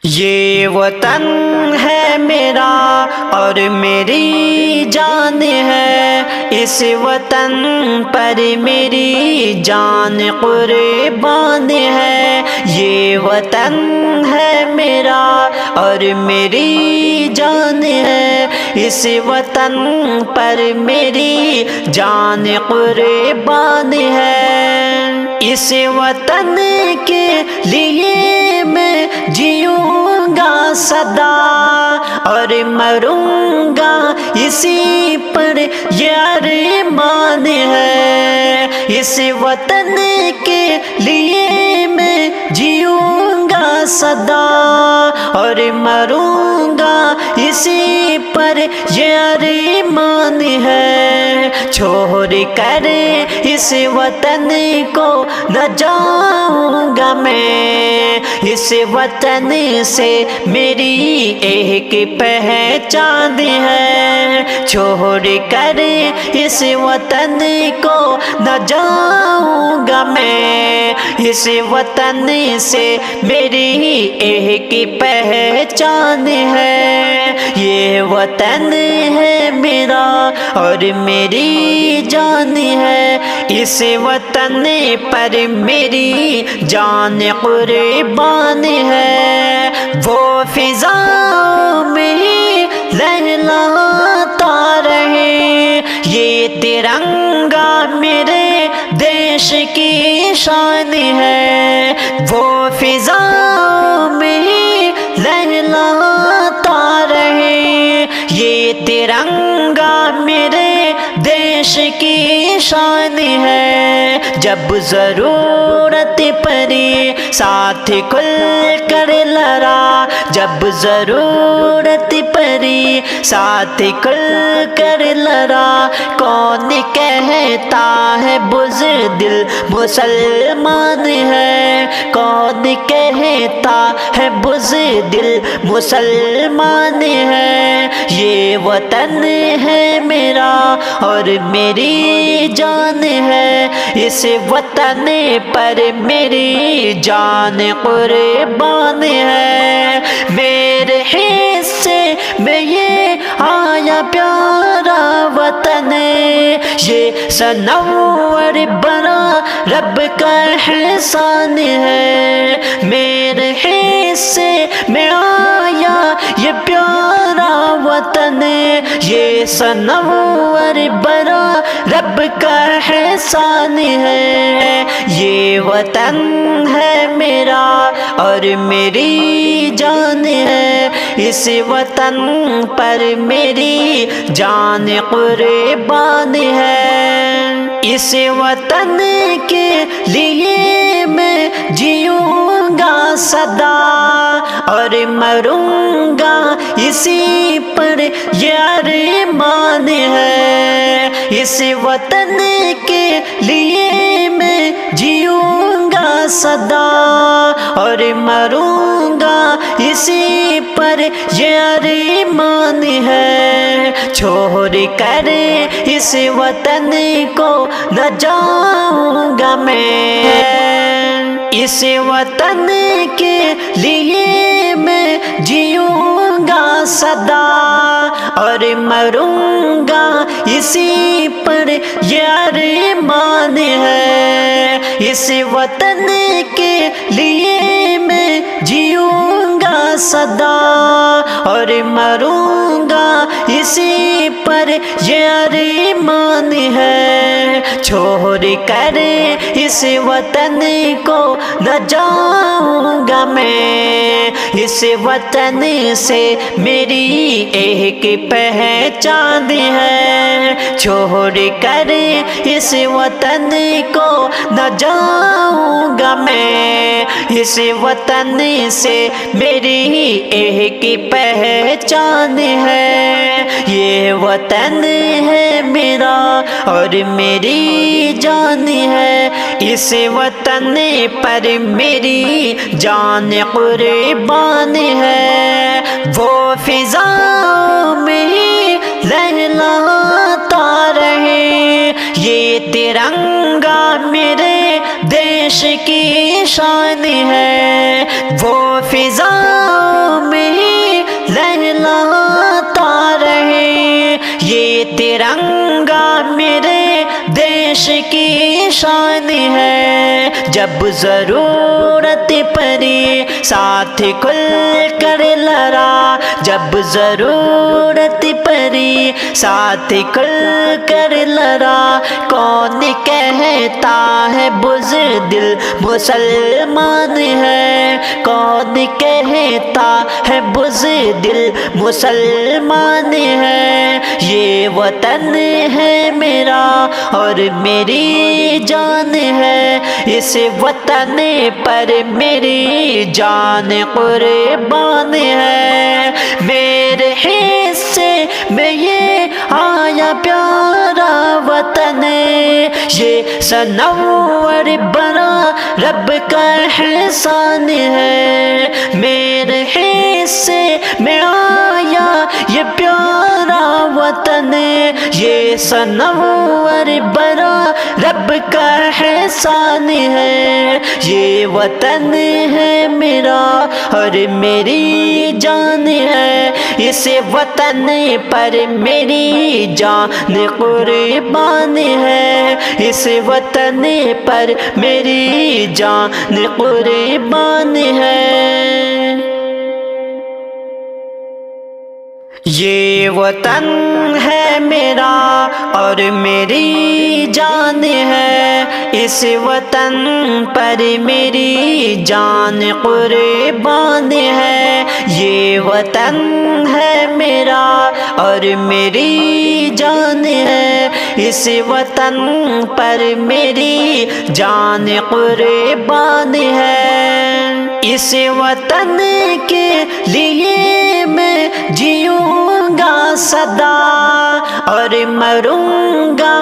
یہ وطن ہے میرا اور میری جان ہے، اس وطن پر میری جان قربان ہے۔ یہ وطن ہے میرا اور میری جان ہے، اس وطن پر میری جان قربان ہے۔ اس وطن کے لیے میں جیوں گا سدا اور مروں گا اسی پر یہ ارمان ہے۔ اس وطن کے لیے میں جیوں گا سدا اور مروں گا اسی پر یہ ارمان ہے۔ چھوڑ کر اس وطن کو نہ جاؤں گا میں، اس وطن سے میری ایک پہچان ہے۔ چھوڑ کر اس وطن کو نہ جاؤں گا میں، اس وطن سے میری ایک پہچان ہے۔ یہ وطن ہے میرا اور میری جان ہے، اس وطن پر میری جان قربان ہے۔ وہ فضاؤں میں لہلاتا رہے یہ ترنگا میرے دیش کی شان ہے۔ وہ فضاؤں میں لہلاتا رہے یہ ترنگا میرے دیش کی شان ہے۔ جب ضرورت پڑی ساتھ کھل کر لڑا، جب ضرورت پڑی ساتھ کھل کر لڑا، کون کہتا ہے بزدل مسلمان ہے، کون کہتا ہے بزدل مسلمان ہے۔ یہ وطن ہے میرا اور میری جان ہے، اس وطن پر میری جان قربان ہے۔ میرے حصے میں یہ آیا پیارا وطن، یہ سنور بنا رب کا احسان ہے۔ میرے حصے میں آیا یہ پیارا وطن، یہ سنور بنا رب کا احسان ہے۔ یہ وطن ہے میرا اور میری جان ہے، اس وطن پر میری جان قربان ہے۔ اس وطن کے لیے میں جیوں گا سدا اور مروں گا اسی پر یہ ارمان ہے۔ اس وطن کے لیے میں جیوں گا سدا اور مروں گا اسی پر یہ ارمان ہے۔ چھوڑ کر اس وطن کو نہ جاؤں گا میں، اس وطن کے لیے میں جیوں گا سدا اور مروں گا اسی پر یہ ارمان ہے۔ اس وطن کے لیے میں جیوں گا سدا اور مروں گا اسی پر یہ ارمان ہے۔ چھوڑ کر اس وطن کو نہ جاؤں گا میں، اس وطن سے میری ایک پہچان ہے۔ چھوڑ کر اس وطن کو نہ جاؤں گا میں، اس وطن سے میری ایک پہچان ہے۔ یہ وطن ہے میرا اور میری جان ہے، اس وطن پر میری جان قربان ہے۔ وہ فضاؤں میں لہلاتا رہے یہ ترنگا میرے دیش کی شان ہے۔ وہ فضاؤں شان ہے، جب ضرورت پڑی ساتھ کھل کر لڑا، جب ضرورت پڑی ساتھ کھل کر لڑا، کون کہتا ہے بزدل مسلمان ہے، کون کہتا ہے بزدل مسلمان ہے، یہ وطن ہے میرا اور میری جان ہے، اس وطن پر میری جان قربان ہے، میرے حصے میں یہ آیا پیارا وطن، یہ سنور بنا رب کا احسان ہے، میرے حصے میں آیا یہ پیارا وطن، یہ سنور بنا رب کا احسان ہے، یہ وطن ہے میرا اور میری جان ہے، اس وطن پر میری جان قربان ہے، اس وطن پر میری جان قربان ہے۔ یہ وطن ہے میرا اور میری جان ہے، اس وطن پر میری جان قربان ہے، یہ وطن ہے میرا اور میری جان ہے، اس وطن پر میری جان قربان ہے، اس وطن کے لیے میں جیوں گا سدا اور مروں گا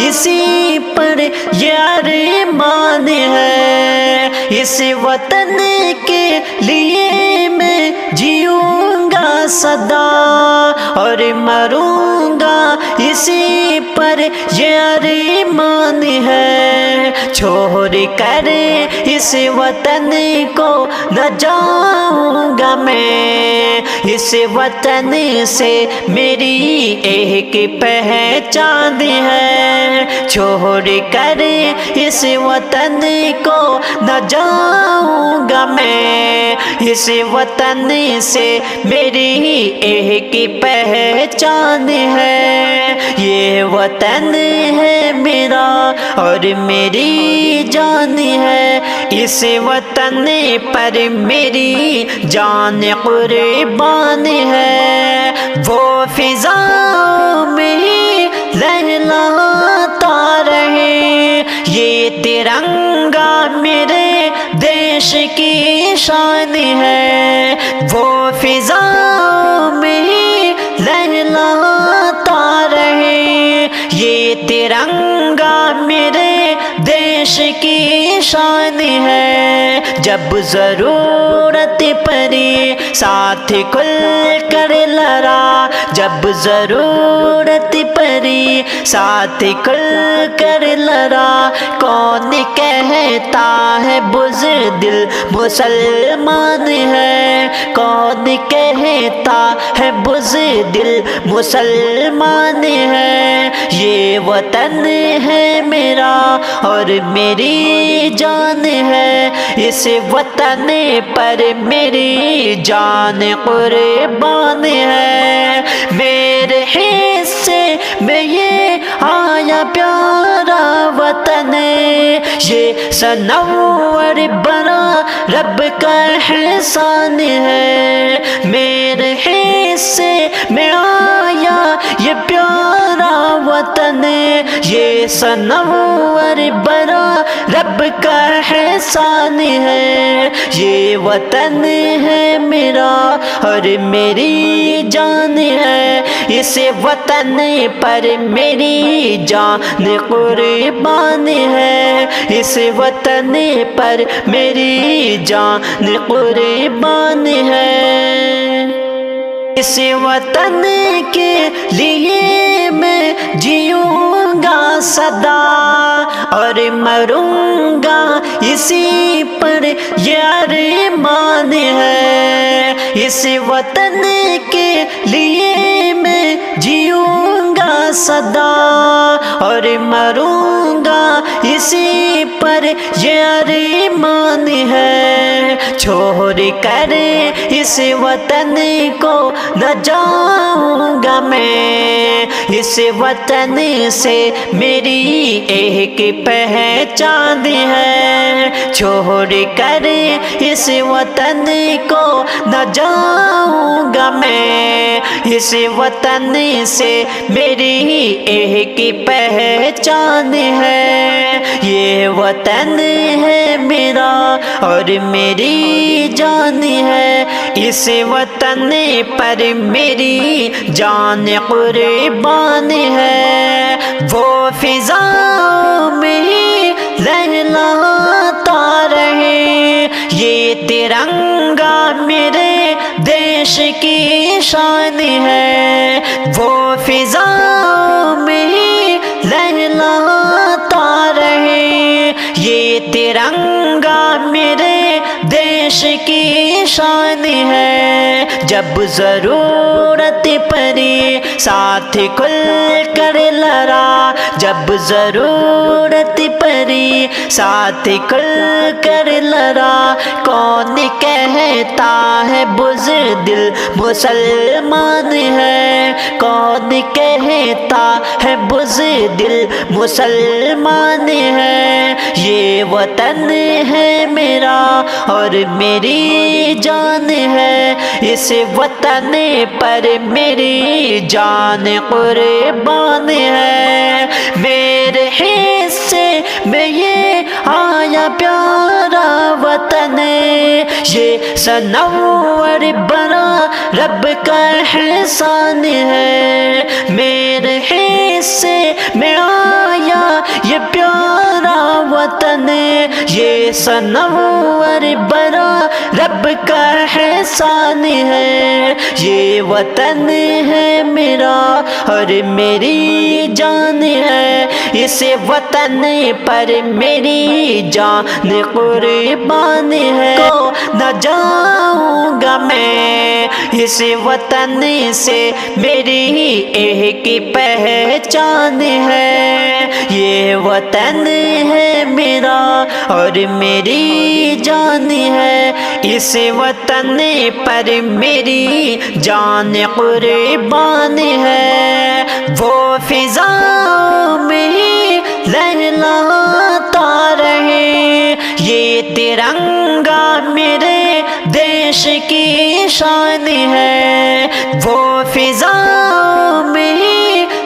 اسی پر یہ ارمان ہے، اس وطن کے لیے میں جیوں گا سدا اور مروں گا اسی پر یہ ارمان ہے، چھوڑ کر اس وطن کو نہ جاؤں گا میں، اس وطن سے میری ایک پہچان ہے، چھوڑ کر اس وطن کو نہ جاؤں گا میں، اس وطن سے میری ایک پہچان ہے، یہ وطن ہے میرا اور میری جان ہے، اس وطن پر میری جان قربان ہے، وہ فضاؤں میں لہلاتا رہے یہ ترنگا میرے دیش کی شان ہے، وہ فضاؤں میں لہلاتا رہے یہ ترنگا میرے دیش کی شان ہے، جب ضرورت پڑی ساتھ کھل کر لڑا، جب ضرورت پڑی ساتھ کھل کر لڑا، کون کہتا ہے بزدل مسلمان ہے، کون کہتا ہے بزدل مسلمان ہے، یہ وطن ہے میرا اور میری جان ہے، اس وطن پر میری جان قربان ہے، میرے حصے میں یہ آیا پیارا وطن، یہ سنور بنا رب کا احسان ہے، میرے حصے میں آیا یہ پیارا وطن، یہ سنور بنا رب کا احسان ہے، یہ وطن ہے میرا اور میری جان ہے، اس وطن پر میری جان قربان ہے، اس وطن پر میری جان قربان ہے، اس وطن کے لیے میں جیوں گا سدا اور مروں گا اسی پر یہ ارمان ہے، اس وطن کے لیے میں جیوں گا سدا اور مروں گا اسی پر یہ ارمان ہے، چھوڑ کر اس وطن کو نہ جاؤں گا میں، اس وطن سے میری ایک پہچان ہے، چھوڑ کر اس وطن کو نہ جاؤں گا میں، اس وطن سے میری ایک پہچان ہے، یہ وطن ہے میرا اور میری جان ہے، اس وطن پر میری جان قربان ہے، وہ فضاؤں میں لہلاتا رہے، یہ ترنگا میرے دیش کی شان ہے، وہ فضاؤں میں لہلاتا رہے، یہ ترنگا میرے دیش کی شان ہے، جب ضرورت پڑی ساتھ کھل کر لڑا، جب ضرورت پڑی ساتھ کھل کر لڑا، کون کہتا ہے بزدل مسلمان ہے، کون کہتا ہے بزدل مسلمان ہے، یہ وطن ہے میرا اور میری جان ہے، اس وطن پر میری جان قربان ہے، میرے حصے میں یہ آیا پیارا وطن، یہ سنور بنا رب کا احسان ہے، میرے حصے میں آیا یہ پیارا وطن، یہ سنور بنا رب کا احسان ہے، یہ وطن ہے میرا اور میری جان ہے، اس وطن پر میری جان قربان ہے، کو نہ جاؤں گا میں، اس وطن سے میری ایک پہچان ہے، یہ وطن ہے میرا اور میری جان ہے، اس وطن پر میری جان قربان ہے، وہ فضاؤں میں لہلاتا رہے، یہ ترنگا میرے دیش کی شان ہے، وہ فضاؤں میں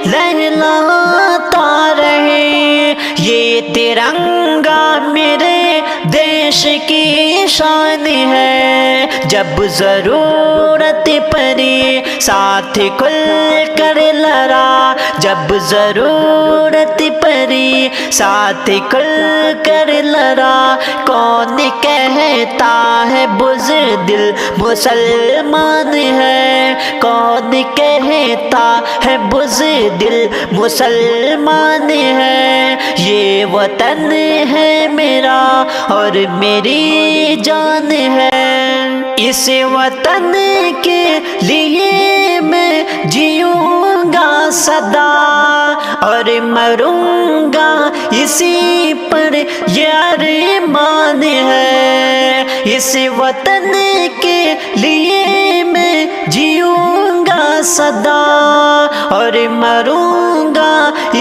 لہلاتا رہے، یہ ترنگا میرے دیش کی شان ہے، جب ضرورت پڑی ساتھ کھل کر لڑا، جب ضرورت پڑی ساتھ کھل کر لڑا، کون کہتا ہے بزدل مسلمان ہے، کون کہتا ہے بزدل مسلمان ہے، یہ وطن ہے میرا اور میری جان ہے، اس وطن کے لیے میں جیوں گا سدا اور مروں گا اسی پر یہ ارمان ہے، اس وطن کے لیے میں جیوں گا سدا اور مروں گا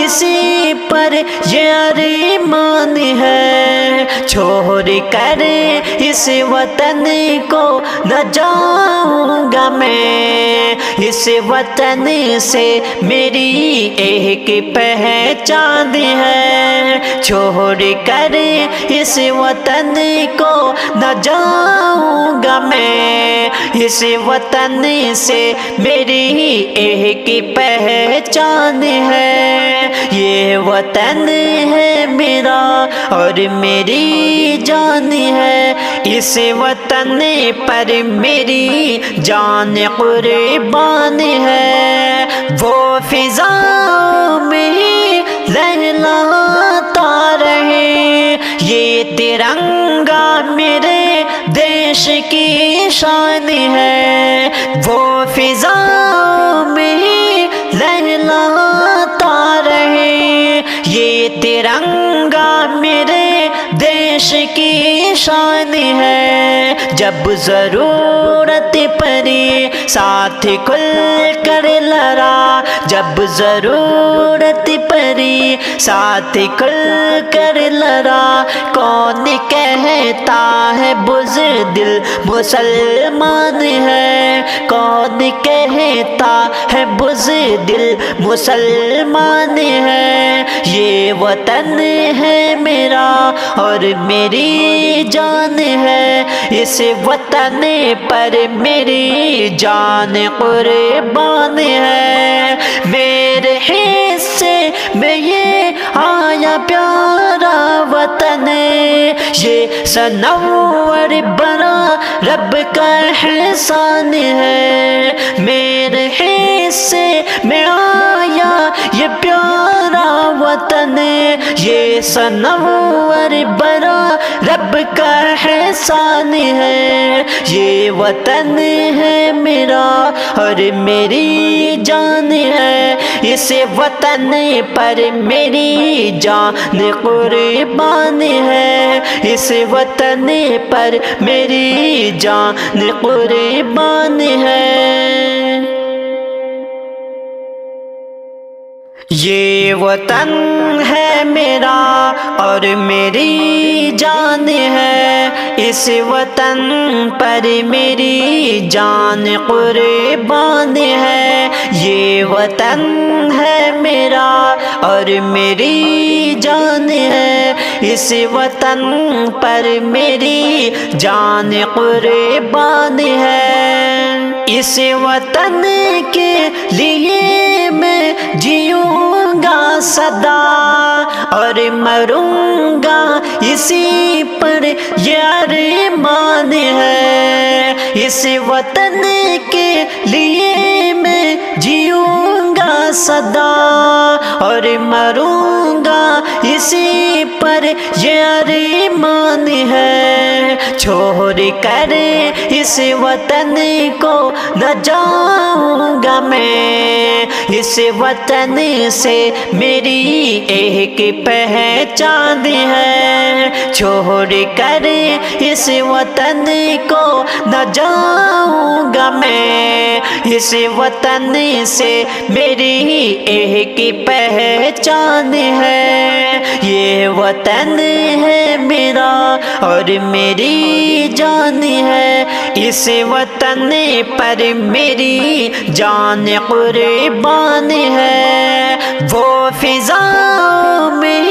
اسی پر یہ ارمان ہے، چھوڑ کر اس وطن کو نہ جاؤں گا میں، اس وطن سے میری ایک پہچان ہے، چھوڑ کر اس وطن کو نہ جاؤں گا میں، اس وطن سے میری ایک پہچان ہے، یہ وطن ہے میرا اور میری جان ہے، اس وطن پر میری جان قربان ہے، وہ فضاؤں میں لہلاتا رہے، یہ ترنگا میرے دیش کی شان ہے، وہ فضاؤں میں لہلاتا کی شان ہے، جب ضرورت پڑی ساتھ کھل کر لڑا، جب ضرورت پڑی ساتھ کھل کر لڑا، کون کہتا ہے بزدل مسلمان ہے، کون کہتا ہے بزدل مسلمان ہے، یہ وطن ہے میرا اور میری جان ہے، اس وطن پر میری جان قربان ہے، میرے حصے میں یہ آیا پیارا وطن، یہ سنور بنا رب کا احسان ہے، میرے حصے میں آیا یہ پیارا وطن، یہ سنور بنا رب کا احسان ہے، یہ وطن ہے میرا اور میری جان ہے، اس وطن پر میری جان قربان ہے، اس وطن پر میری جان قربان ہے۔ یہ وطن ہے میرا اور میری جان ہے، اس وطن پر میری جان قربان ہے، یہ وطن ہے میرا اور میری جان ہے، اس وطن پر میری جان قربان ہے، اس وطن کے لیے میں جیوں گا سدا اور مروں گا اسی پر یہ ارمان ہے، اس وطن کے لیے میں جیوں گا سدا اور مروں گا اسی پر یہ ارمان ہے، چھوڑ کر اس وطن کو نہ جاؤں گا میں، اس وطن سے میری ایک پہچان ہے، چھوڑ کر اس وطن کو نہ جاؤں گا میں، اس وطن سے میری ایک پہچان ہے، یہ وطن ہے میرا اور میری جان ہے، اس وطن پر میری جان قربان ہے، وہ فضاؤں میں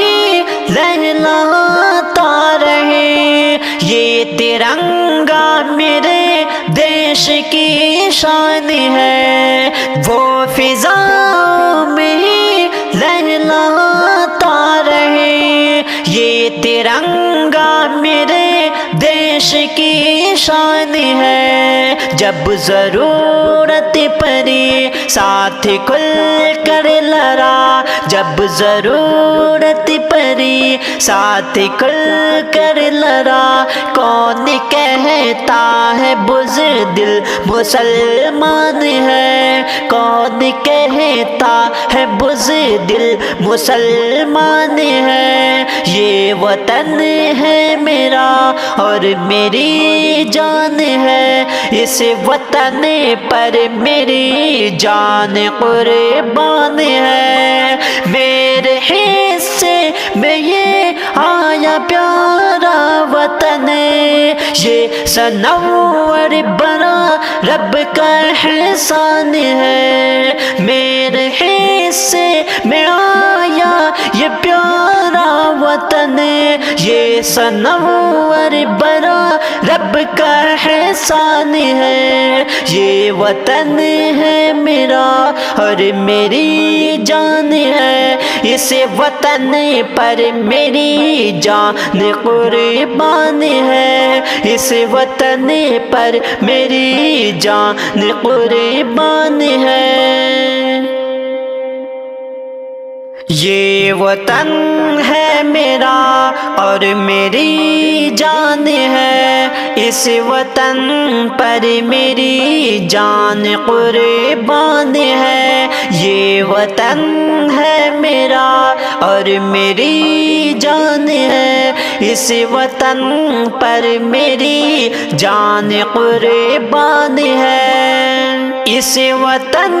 لہلاتا رہے یہ ترنگا میرے دیش کی شان ہے، وہ فضاؤں میں لہلاتا رہے یہ ترنگا میرے دیش کی شان ہے، جب ضرورت پڑی ساتھ کھل کر لڑا، جب ضرورت پڑی ساتھ کھل کر لڑا، کون کہتا ہے بزدل مسلمان ہے، کون کہتا ہے بزدل مسلمان ہے، یہ وطن ہے میرا اور میری جان ہے، اس وطن پر میری جان قربان ہے، میرے حصے میں یہ آیا پیارا وطن، یہ سنور بنا رب کا احسان ہے، میرے حصے میں آیا یہ پیارا وطن، یہ سنور بنا رب کا احسان ہے، یہ وطن ہے میرا اور میری جان ہے، اس وطن پر میری جان قربان ہے، اس وطن پر میری جان قربان ہے، یہ وطن ہے میرا اور میری جان ہے، اس وطن پر میری جان قربان ہے، یہ وطن ہے میرا اور میری جان ہے، اس وطن پر میری جان قربان ہے، اس وطن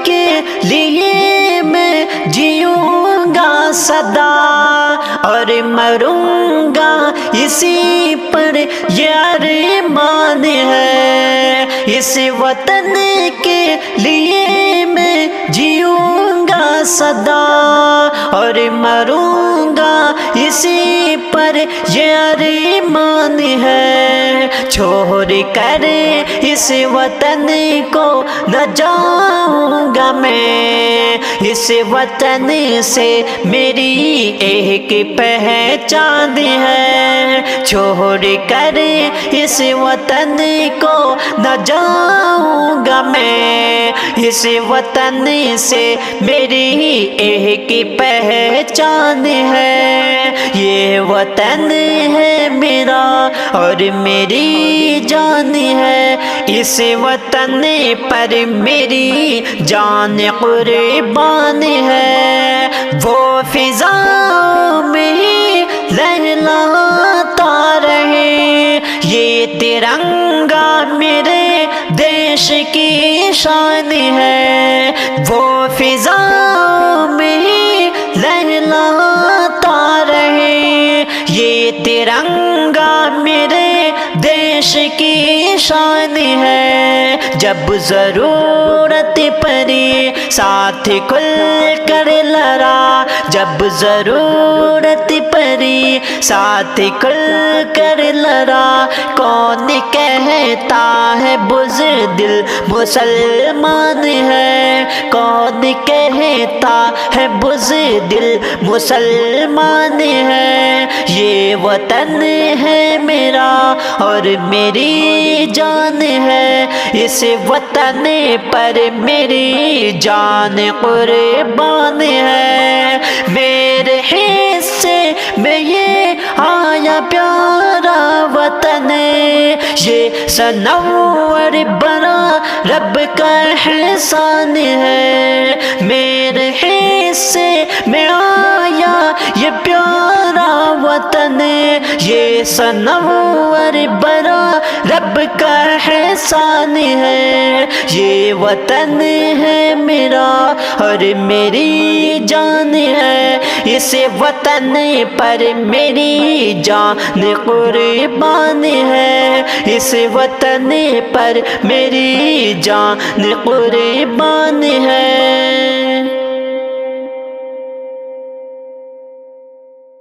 کے لیے میں جیوں گا سدا اور مروں گا اسی پر یہ ارمان ہے، اس وطن کے لیے میں جیوں گا سدا اور مروں گا اسی پر یہ ارمان ہے، چھوڑ کر اس وطن کو نہ جاؤں گا میں، اس وطن سے میری ایک پہچان ہے، چھوڑ کر اس وطن کو نہ جاؤں گا میں، اس وطن سے میری ایک پہچان ہے، یہ وطن ہے میرا اور میری جان ہے، اس وطن پر میری جان قربان ہے، وہ فضاؤں میں لہلاتا رہے یہ ترنگا میرے دیش کی شان ہے، وہ فضاؤں میں لہلاتا رہے یہ ترنگا میرے دیش کی شان ہے، جب ضرورت پڑی ساتھ کھل کر لڑا، جب ضرورت پڑی ساتھ کھل کر لڑا، کون کہتا ہے بزدل مسلمان ہے، کون کہتا ہے بزدل مسلمان ہے، یہ وطن ہے میرا اور میری جان ہے، اس وطن پر میری جان قربان ہے، میرے حصے میں یہ آیا پیارا وطن، یہ سنور بنا رب کا احسان ہے، میرے حصے میں آیا یہ پیارا وطن، یہ سنور بنا رب کا احسان ہے، یہ وطن ہے میرا اور میری جان ہے، اس وطن پر میری جان قربان ہے، اس وطن پر میری جان قربان ہے۔